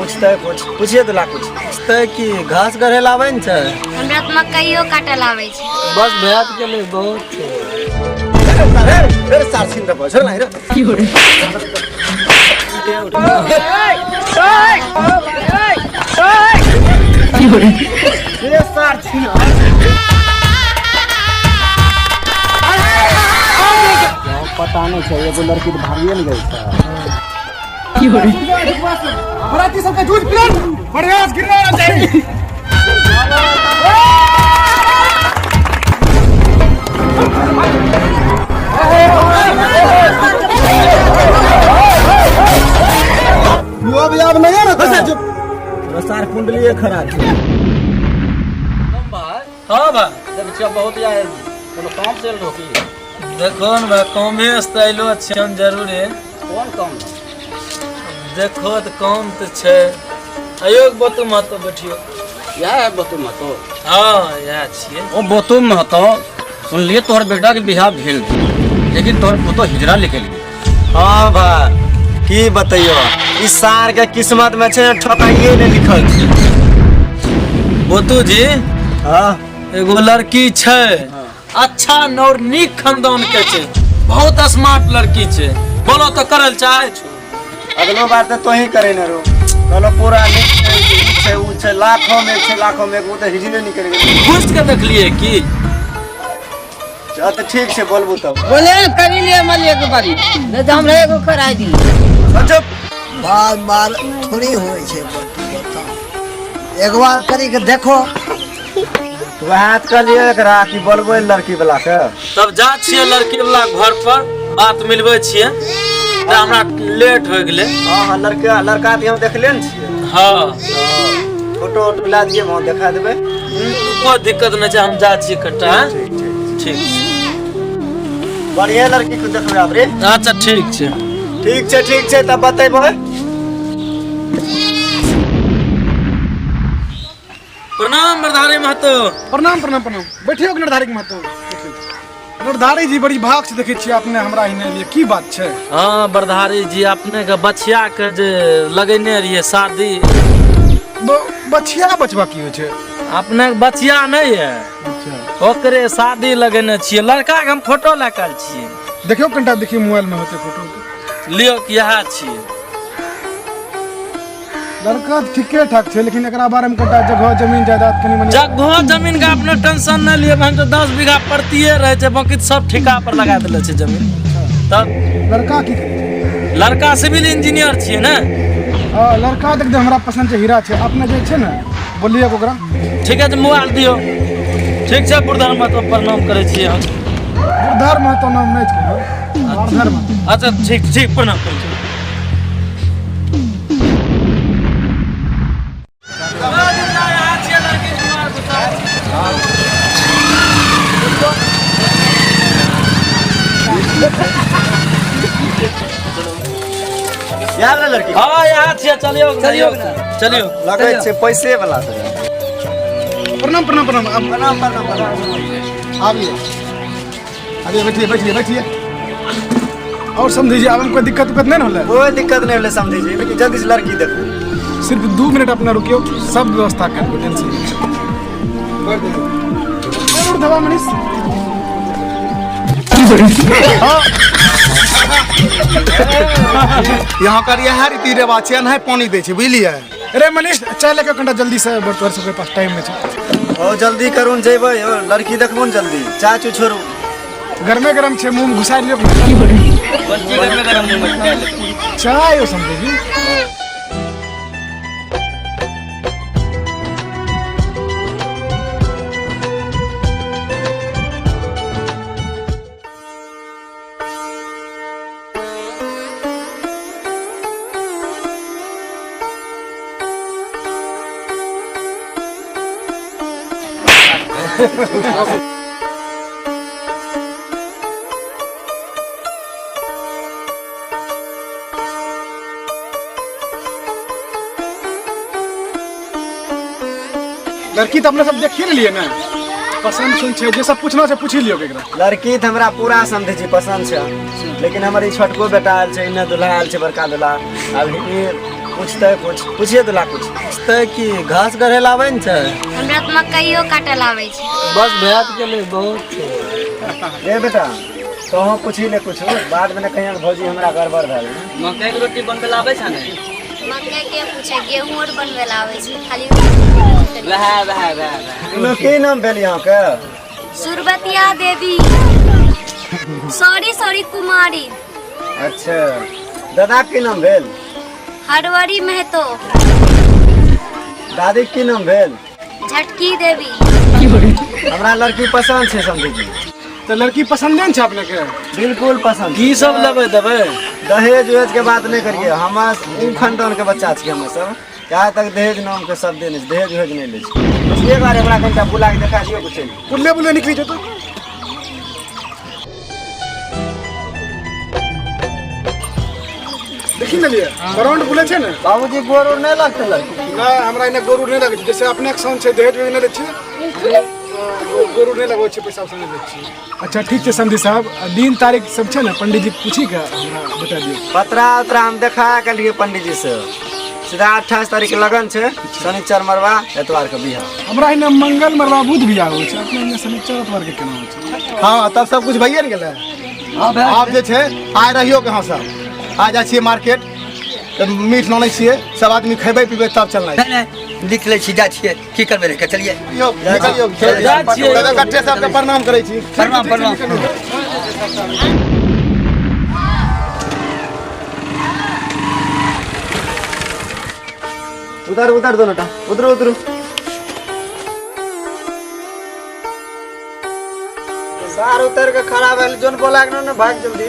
पूछते कुछ पूछिए तो ला कुछ पूछते कि घास गढ़े लावे न छै हमरा त मकइयो काटे लावे छै बस भेट गेलै बहुत अरे सार सिंह रे बजर नाही रे की हो रे की हो रे ये सार सिंह पता नहीं छै एगो लड़की तो भागिए न गई था की हो रे बराती सबका जूझ प्लान प्रयास गिरना चाहिए वो अब याद नहीं है ना चुप रसार कुंडली खराब है भाई हां भाई जब जब बहुत यार कोनो काम चल रहो की देखो न भाई कमे स्टाइलो छै जरूर है कौन काम देखो तो काम तो छै आयो बतू मत बैठियो यह है बतू मत हां यह छिए ओ बतू मत सुन लिए तोहर बेटा के बियाह भेल लेकिन तोहर पुतो हिजरा निकल गई हां भाई की बतइयो इस सार के किस्मत में छै ठकाइए ने लिखल छै बतू जी हां एगो लड़की छै अच्छा और नीक खानदान के छै बहुत स्मार्ट लड़की छै बोलो तो करल चाहे छो अगलो बार तो तोही करे न रो बोलो पूरा नीक छै उ छै लाखों में वो तो हिजरे निकल गई घुस के देखलिए की अच्छा तो ठीक छै बोलबू तब बोले करी लिए मलिए के बारी नहीं तो हमरा एगो कराई दी अच्छा बार बार थोड़ी होय छै एक बार करी के देखो वह कल एकरा की बोलबो लड़की वाला के तब जा छिए लड़की वाला घर पर बात मिलबै छिए त हमरा लेट हो गेलै हां लड़का के हम देखले न छियै हां फोटो मिला दिए हम दिखा देबै कोई दिक्कत नहीं छै हम जा छिए कट्टा ठीक बढ़िया लड़की को देखबै आप रे अच्छा ठीक छै तब बतेबै प्रणाम बरधारी महतो प्रणाम प्रणाम प्रणाम बैठियो के निर्धारिक महतो निर्धारी जी बड़ी भाग से देखे छियै अपने हमरा हिने लिए की बात छै हां बरधारी जी अपने के बचिया के जे लगेने रहिए शादी बचिया बचवा की होय छै अपने के बचिया नहीं है ओकरे शादी लगेने छिए लड़का के हम फोटो लगाल छिए देखियो कनिटा देखियो मोबाइल में होते फोटो लियो कि यह छिए लड़का ठीके ठाक छै लेकिन एकरा बारे में कनिटा जगह जमीन जायदाद कनी मनी जगह जमीन का अपने टेंशन न लिए हम तो 10 बीघा परतिए रहे छै बाकी सब ठेका पर लगा देले छै जमीन तब लड़का की लड़का सिविल इंजीनियर छिए ना लड़का देख हमरा पसंद छै हीरा छै अपने जे छै ना बोलिए ओकरा ठीक है मोबाइल दियो ठीक छै बुढ़धर महतो प्रणाम करे छिए हम बुढ़धर महतो नाम नहीं छै बुढ़धर महतो अच्छा ठीक प्रणाम करे छिए यार लड़की हां यहाँ छिए चलियो लगे छै पैसे वाला से प्रणाम प्रणाम प्रणाम प्रणाम आइए बैठिए और समझी जी आवे में कोई दिक्कत नहीं होले कोई दिक्कत नहीं होले समझी जी लेकिन जल्दी से लड़की देखो सिर्फ 2 मिनट अपना रुकियो सब व्यवस्था कर दो टेंशन जरूर दवा मनीष यहाँ कर यह रीति रिवाज छै नहीं पानी दे छै बुझलिए अरे मनीष चाय लेके कनिटा जल्दी से तोहर सबके पास टाइम नहीं छै ओ जल्दी करू न जेबै लड़की देखबो न जल्दी चाय छोड़ू गरमे गरम छै मुंह में घुसा लियो चाय समझे जी लड़की तो अपने सब देखिए लिए ना पसंद सुन छे जे सब पूछना छै पूछि लियो केकरा लड़की तो हमरा पूरा समझे छी पसंद छै लेकिन हमर ई छोटको बेटा आयल छै इने दुल्हा आयल छै बड़का दुल्हा अब पूछते कुछ पूछिए तो ला कुछ पूछते कि घास गढ़े लावे न छै हमरा तो मकइयो काटल आवे छै। बस भैया के लिए बहुत छै। ए बेटा तो हम पूछी ले कुछ बाद में कहीं भौजी हमरा गड़बड़ भए गेल। मकई के रोटी बनबे लावे छै ने मकइ के पूछे गेहूं और बनवे ला आवे छै खाली। इनो की नाम भेल यहाँ के? सुरबतिया देवी सॉरी कुमारी। अच्छा दादा की नाम भेल? हरवरी महतो। दादी की नाम भेल? झटकी देवी। हमरा लड़की पसंद छै समझी जी। तो लड़की पसंद नहीं छै अपने के? बिल्कुल पसंद। की सब लेबै देबै? दहेज वेज के बात नहीं करिए, हम उ खानदान के बच्चा छियै हम सब। यहाँ तक दहेज नाम के शब्द नहीं, दहेज वेज नहीं ले छी। एक बार हमरा कनिटा बुला के देखा दियो कुछ। बुल्ले निकली जो तो देखी न लिए ग्राउंड बुले छै ने बाबूजी गोर और नहीं लगते लड़की ना हमरा इने गोरू नहीं लगे छै। जैसे अपने के सन छै दहेज वेज नहीं ले छी, गोरू नहीं लगो छै, पैसा नहीं ले छी। अच्छा ठीक छै समझी साहब, दिन तारीख सब छै ने पंडित जी पूछी के हमरा बता दियो। पतरा उतरा हम देखा के लिए पंडित जी से सीधा 28 तारीख के लगन छै, शनिचर मरवा एतवार के बियाह। हमरा इने मंगल मरवा बुध बियाह होइ छै, अपने इने शनिचर एतवार के केना होइ छै? हाँ तब सब कुछ भइए न गेलै। आप जे छै आइ रहियो कहाँ सब आ जाइ छियै मार्केट तऽ मीठ लानै छियै, सब आदमी खेबै पीबै तब चलना है। लिख ले छी, जा छियै की करबे रे, चलिए यो निकलियो दादा कट्टे सबके प्रणाम करै छी। प्रणाम। उधर दोनों टा उधर सार उतर के खड़ा भेल जोन बोला के ना भाग जल्दी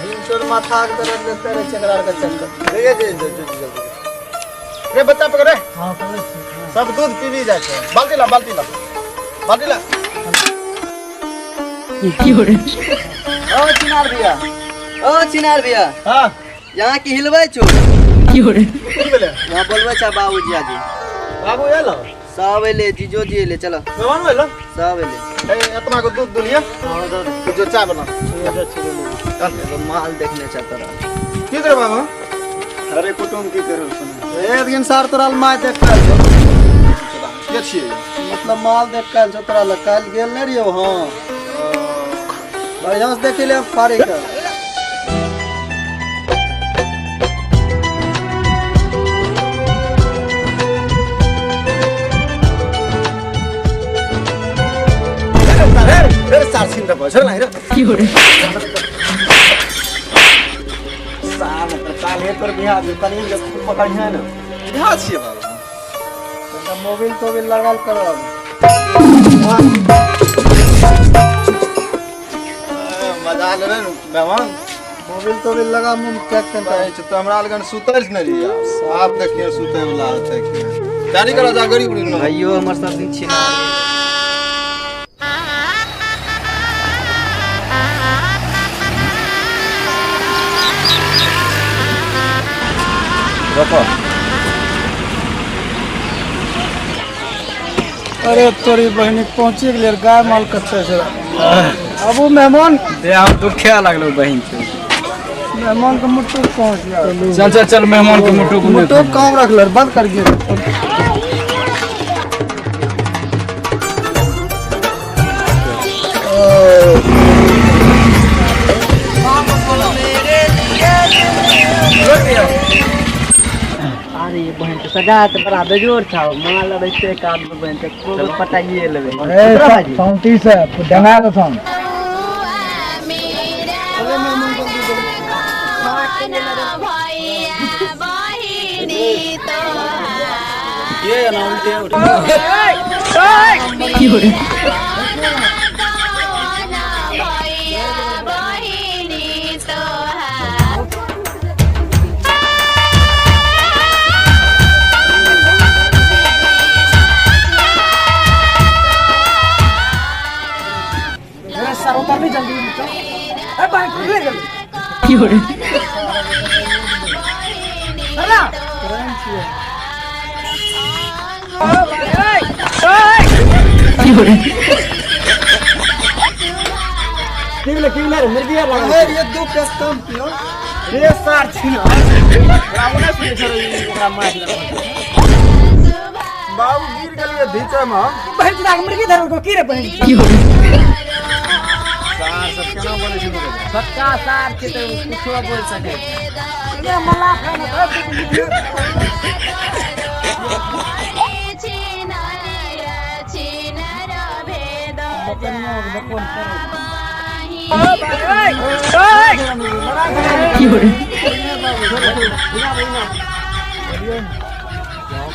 हिंचोर माथा के तरफ लेते रहे चकरार का चक्कर जल्दी रे बच्चा पकड़ रे। हां पकड़ सब दूध पीबी जाय छै। बाल्टी ला ओ चिनार भैया हां यहाँ की हिलबै छो की भेलै? यहाँ बोलबै छ बाबूजी आजी बाबू एलो सब एले, जीजो जी एले, चलो मेहमान एलो सब एले। ए एतना को दूध दुलिया जो चाय बना एगो माल देखने छ तोरा की करे बाबा? अरे कुटुम की करो सुन एक दिन सार तोरा माय देख के के छियै मतलब माल देख के जो तोरा ल काल गेल नहीं रियो। हां बढ़िया से देखि ले फाड़ी के रे सार सिन त भछ नै रे की हो रे साल हे पर बियाह जे कनी जे पकड़िया न बियाह छियै बाबा। त मोबाइल तो भी लगाल करो मजा लेबै न मेहमान। मोबाइल तो भी लगा मुंह चेक करता है। तो हमरा लगन सुतल न रहिया, आप देखिए सुतै वाला छै कि तैयारी करा जा गरीब न भाइयो हमर सब दिन छिना रखो। अरे तोरी बहनी पहुंचे गेल गाय माल कच्चा छै। अब वो मेहमान देह दुखे लागलो बहिन के। मेहमान के मुट्ठू पहुंच गया। चल मेहमान के मुट्ठू काम रख ले, बंद कर दिए। अरे ये बहन के सजा तो बड़ा बेजोर था, माल अब ऐसे काम में बहन के को पटाइए लेवे। अरे 34 है डंगा के संग ये ना उल्टे उठ की हो रे सर उतर नहीं जल्दी ए भाई ले जल्दी की हो रे अरे की हो रे किवले मुर्गी लगा ये दो कस कम कियो रे सार छिन रावण सुने छोरो ओकरा मार बाबू गिर गेलिए धीचे में बहन चुरा के मुर्गी धरल को की रे बहन सार सब केना बोले छी बच्चा सार के तो कुछो बोल सके ये मला खाना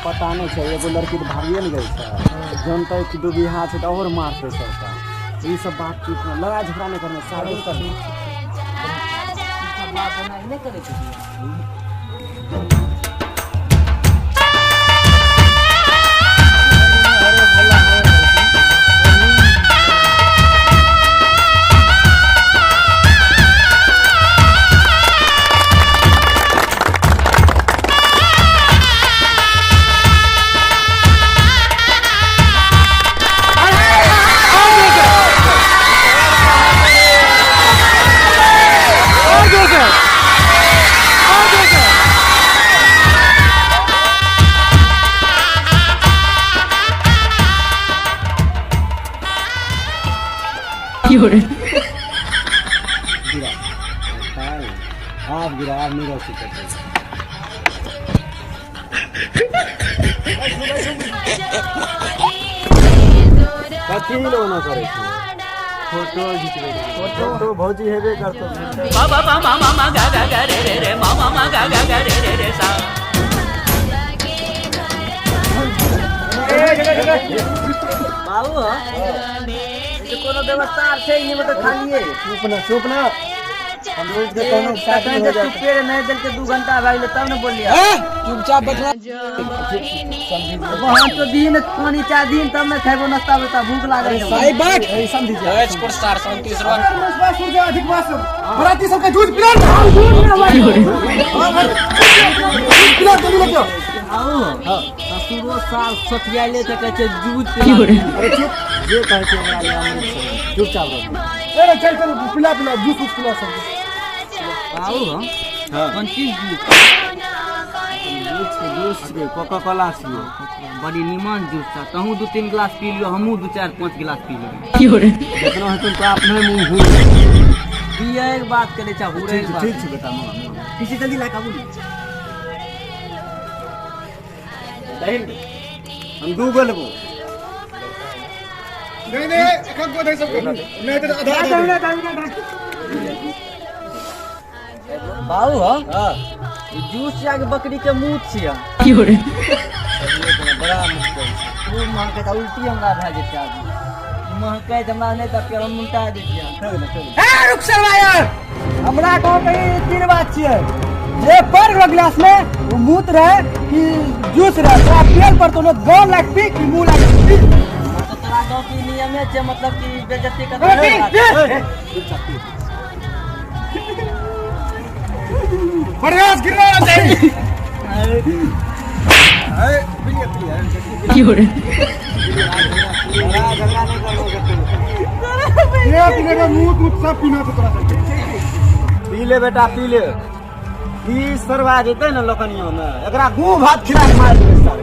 पता नहीं है एगो लड़की तो भागिए नहीं गई था जनता की दो बिहार से और मारते सबका ये सब बातचीत में लड़ाई झगड़ा नहीं करना शादी कर नहीं करे आप गिरा आप नहीं रोक सकते कथी लोना करे फोटो खींचबे फोटो भौजी हेबे करतो बाबा मामा मामा गा गा गा रे रे रे मामा मामा गा गा गा रे रे रे सा बाबू ये कोनो व्यवस्था है ये मतलब खालिए चुप ना हम रोज के कोनो साथ में हो जाए पेड़ नहीं दल के 2 घंटा भाई ले तब न बोल लिया चुपचाप बैठना वहां तो दिन पानी 4 दिन तब न खाइबो नाश्ता बता भूख लागे भाई बैठ समझी जा एच पर 37 बस सूर्य अधिक वास बराती सबका दूध पिला पिला जल्दी लगे आओ हां ससुरो साल सठियाले त कहै दूध पिला अरे चुप जे कहै छै हमरा चुपचाप रहो अरे चल चल पिला पिला जूस पिला सब आओ हां कौन चीज जूस के कोका कोला छियो बड़ी निमान जूस था कहूं 2-3 गिलास पी लियो हमहू 2-4-5 गिलास पी लेबे की हो रे जितना है तुम तो अपने मुंह हो दिया एक बात करे चा हो रे ठीक छै बेटा मामा किसी जल्दी ला काबू हम 2 गो लेबो नहीं एखन को दे सब नहीं तो आधा बाबू हां जूस जाके बकरी के मुंह छिया की हो रे बड़ा मुश्किल तू महके त उल्टी हमरा भा जेते आदमी महके हमरा नहीं त पेड़ मुंटा दे दिया ए रुक सरवायर हमरा को कहीं 3 बात छियै जे पर गिलास में वो मूत रहे कि जूस रहे तो पेड़ पर तो गांव लाग पी कि मुंह लाग पी तो तोरा गांव की नियम है मतलब कि बेइज्जती कर प्रयास गिरना चाहिए की हो रे ये पीने का मुंह सब पीना तो तोरा पी ले बेटा पी ले ई सरवा जेते न लोकनियो में एकरा गू भात खिला के मार देबे सर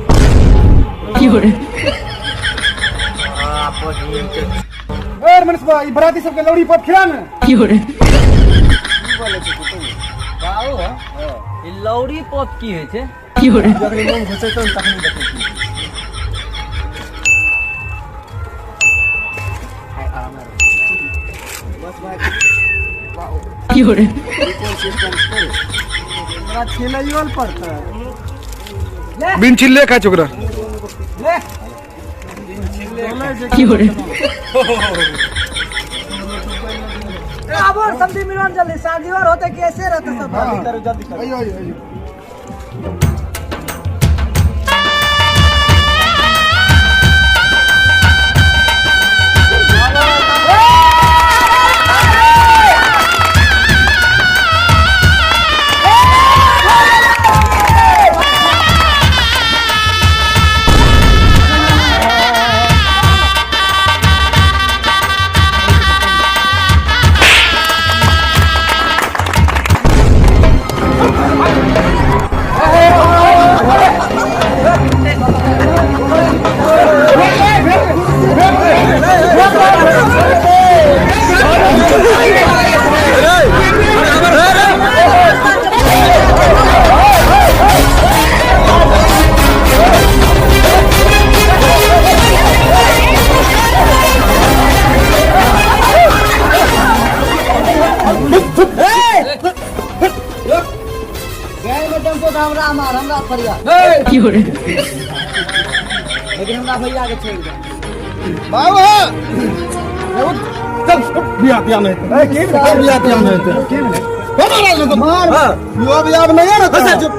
की हो रे और मनीष भाई बराती सबके लौड़ी पप खिला ना की हो रे बोले छी बाऊ ई लौड़ी पप की होय छै की हो रे जखनी मुंह घुसे तो तखनी देखै छी की हो रे हमरा खेलैयो पड़ता है बिन चिल्ले खा चोकरा ले की हो रे आबर समझी मिलन जल्दी सांझीवर होते कैसे रहते सब जल्दी करो आइयो हमरा मार हमरा फरियाद लेकिन हमरा भैया के छोड़ दे बाबू चल बिया पिया में ए के बिया पिया में के मार यो बिया नहीं है ना चुप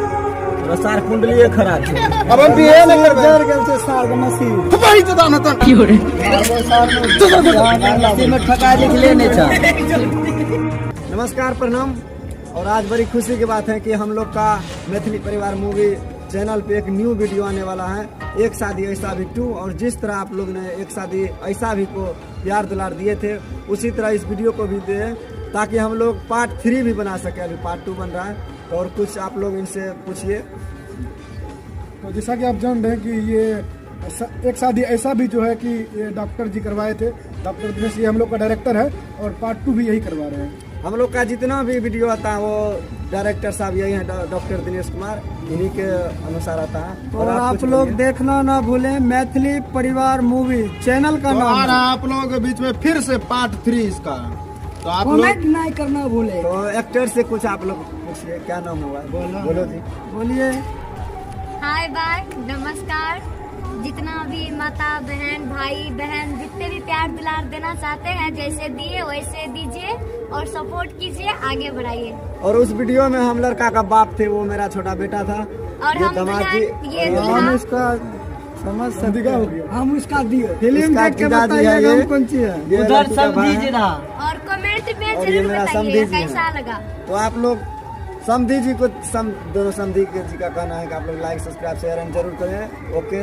सार कुंडली खराब है अब हम पिए नहीं करबे डर गेल छै सार के नसीब भाई तो दाना त नसीब में ठका लिख ले नहीं था। नमस्कार, प्रणाम। और आज बड़ी खुशी की बात है कि हम लोग का मैथिली परिवार मूवी चैनल पे एक न्यू वीडियो आने वाला है, एक शादी ऐसा भी 2। और जिस तरह आप लोग ने एक शादी ऐसा भी को प्यार दुलार दिए थे, उसी तरह इस वीडियो को भी दे ताकि हम लोग पार्ट 3 भी बना सके। अभी पार्ट 2 बन रहा है, तो और कुछ आप लोग इनसे पूछिए। तो जैसा कि आप जान रहे हैं कि ये एक शादी ऐसा भी जो है कि ये डॉक्टर जी करवाए थे, डॉक्टर दिनेश ये हम लोग का डायरेक्टर है और पार्ट 2 भी यही करवा रहे हैं। हम लोग का जितना भी वीडियो आता है वो डायरेक्टर साहब यही हैं, डॉक्टर दिनेश कुमार, इन्हीं के अनुसार आता है। और आप लोग देखना ना भूलें मैथिली परिवार मूवी चैनल का नाम और आप लोगों के बीच में फिर से पार्ट 3 इसका, तो आप लोग कमेंट नहीं करना भूले। तो एक्टर से कुछ आप लोग पूछिए, क्या नाम हुआ? बोलो जी। बोलिए। हाय बाय, नमस्कार। जितना भी माता बहन भाई बहन जितने भी प्यार दुलार देना चाहते हैं, जैसे दिए वैसे दीजिए और सपोर्ट कीजिए, आगे बढ़ाइए। और उस वीडियो में हम लड़का का बाप थे, वो मेरा छोटा बेटा था। और ये हम दामाद जी, ये और दुल्हा हम उसका समझ सकते हो हैं, हम उसका दिए फिल्म इसका देख के पिताजी है बताइएगा ये। हम कौन सी है। ये उधर लड़की का सब भाई है। दीजिए ना। और कमेंट में और ये जरूर मेरा बताइए समधी जी है। कैसा लगा। तो आप लोग समधी जी को दोनों समधी जी का कहना है कि आप लोग लाइक सब्सक्राइब शेयर जरूर करें। ओके।